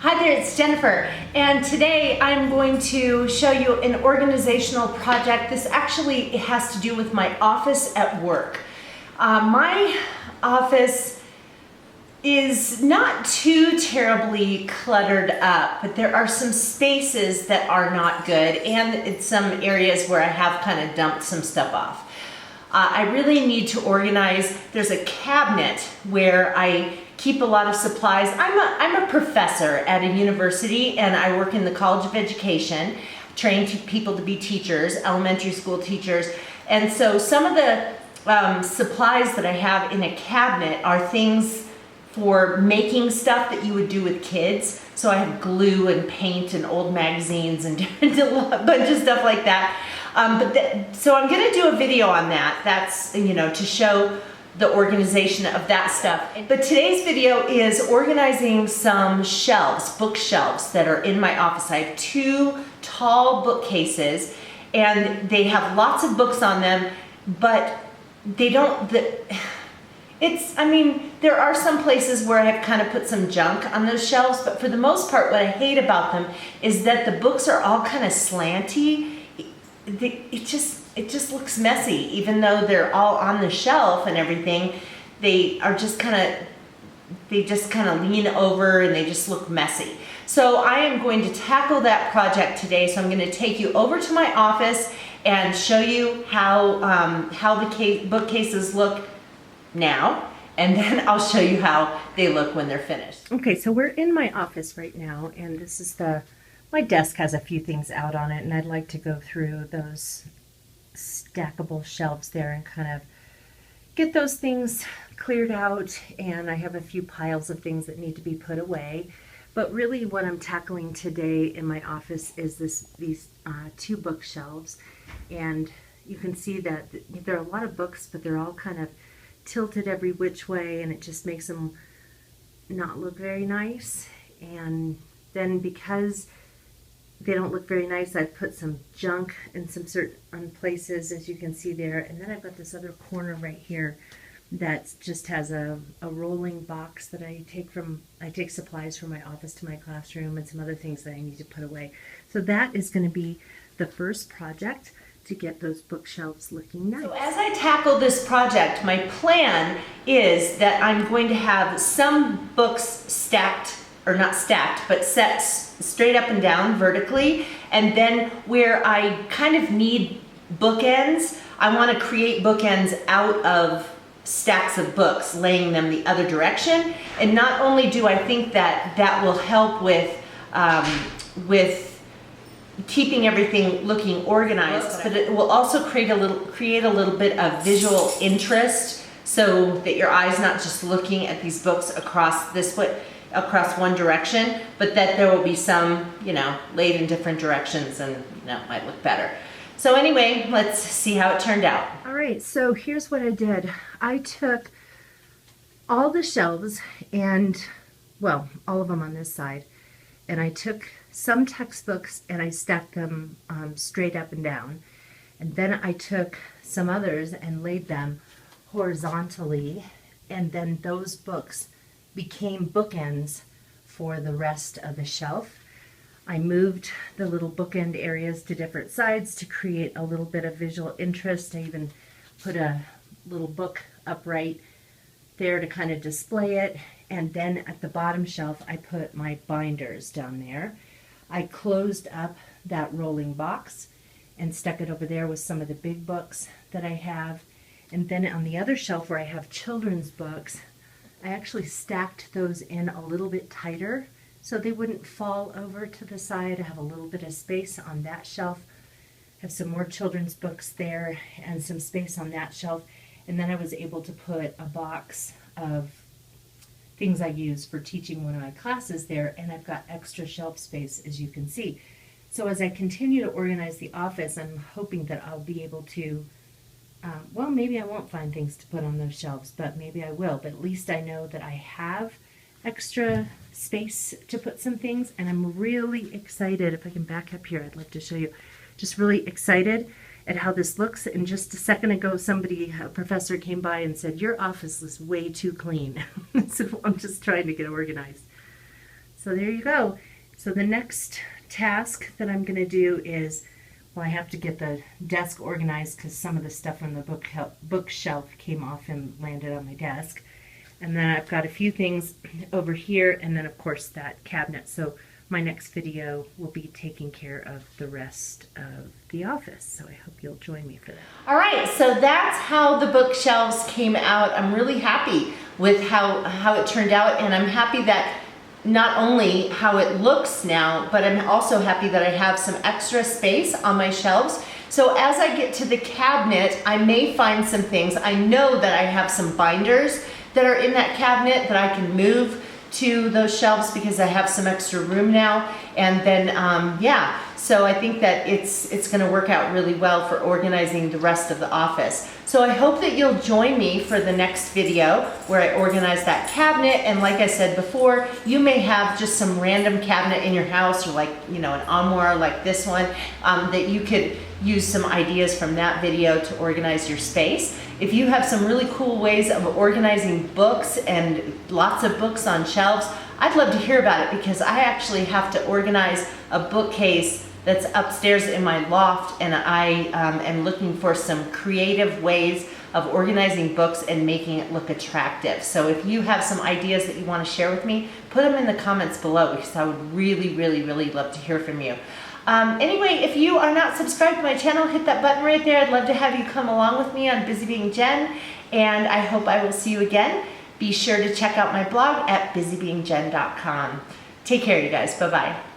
Hi there, it's Jennifer, and today I'm going to show you an organizational project. This actually has to do with my office at work. My office is not too terribly cluttered up, but there are some spaces that are not good, and it's some areas where I have kind of dumped some stuff off. I really need to organize. There's a cabinet where I keep a lot of supplies. I'm a professor at a university, and I work in the College of Education, training people to be teachers, elementary school teachers. And so some of the supplies that I have in a cabinet are things for making stuff that you would do with kids. So I have glue and paint and old magazines and a bunch of stuff like that. So I'm gonna do a video on that. That's, to show the organization of that stuff. But today's video is organizing some shelves, bookshelves that are in my office. I have two tall bookcases and they have lots of books on them, but they don't, there are some places where I've kind of put some junk on those shelves, but for the most part, what I hate about them is that the books are all kind of slanty. It just looks messy, even though they're all on the shelf and everything. They just kind of lean over and they just look messy. So I am going to tackle that project today. So I'm going to take you over to my office and show you how the bookcases look now, and then I'll show you how they look when they're finished. Okay, so we're in my office right now, and this is my desk has a few things out on it, and I'd like to go through those stackable shelves there and kind of get those things cleared out. And I have a few piles of things that need to be put away. But really what I'm tackling today in my office is these two bookshelves. And you can see that there are a lot of books, but they're all kind of tilted every which way, and it just makes them not look very nice. And then because they don't look very nice, I've put some junk in some certain places, as you can see there. And then I've got this other corner right here that just has a rolling box that I take supplies from my office to my classroom and some other things that I need to put away. So that is going to be the first project, to get those bookshelves looking nice. So as I tackle this project, my plan is that I'm going to have some books stacked, or not stacked, but set straight up and down vertically. And then where I kind of need bookends, I want to create bookends out of stacks of books, laying them the other direction. And not only do I think that that will help with keeping everything looking organized, but it will also create a little bit of visual interest, so that your eye's not just looking at these books across one direction, but that there will be some, laid in different directions, and that might look better. So anyway, let's see how it turned out. All right, so here's what I did. I took all the shelves, and well, all of them on this side, and I took some textbooks and I stacked them straight up and down. And then I took some others and laid them horizontally, and then those books became bookends for the rest of the shelf. I moved the little bookend areas to different sides to create a little bit of visual interest. I even put a little book upright there to kind of display it. And then at the bottom shelf, I put my binders down there. I closed up that rolling box and stuck it over there with some of the big books that I have. And then on the other shelf where I have children's books, I actually stacked those in a little bit tighter so they wouldn't fall over to the side. I have a little bit of space on that shelf. I have some more children's books there and some space on that shelf. And then I was able to put a box of things I use for teaching one of my classes there, and I've got extra shelf space, as you can see. So as I continue to organize the office, I'm hoping that I'll be able to, well, maybe I won't find things to put on those shelves, but maybe I will. But at least I know that I have extra space to put some things, and I'm really excited. If I can back up here, I'd love to show you. Just really excited at how this looks. And just a second ago, a professor came by and said, "Your office is way too clean." I said, "Well, I'm just trying to get organized." So there you go. So the next task that I'm going to do is, well, I have to get the desk organized because some of the stuff on the bookshelf came off and landed on my desk. And then I've got a few things over here, and then of course that cabinet. So my next video will be taking care of the rest of the office. So I hope you'll join me for that. All right, so that's how the bookshelves came out. I'm really happy with how it turned out, and I'm happy that not only how it looks now, but I'm also happy that I have some extra space on my shelves. So as I get to the cabinet, I may find some things. I know that I have some binders that are in that cabinet that I can move to those shelves because I have some extra room now. And then, yeah, so I think that it's gonna work out really well for organizing the rest of the office. So I hope that you'll join me for the next video where I organize that cabinet. And like I said before, you may have just some random cabinet in your house, or like, you know, an armoire like this one, that you could use some ideas from that video to organize your space. If you have some really cool ways of organizing books and lots of books on shelves, I'd love to hear about it, because I actually have to organize a bookcase that's upstairs in my loft, and I am looking for some creative ways of organizing books and making it look attractive. So if you have some ideas that you want to share with me, put them in the comments below, because I would really, really, really love to hear from you. Anyway, if you are not subscribed to my channel, hit that button right there. I'd love to have you come along with me on Busy Being Jen, and I hope I will see you again. Be sure to check out my blog at BusyBeingJen.com. Take care, you guys. Bye-bye.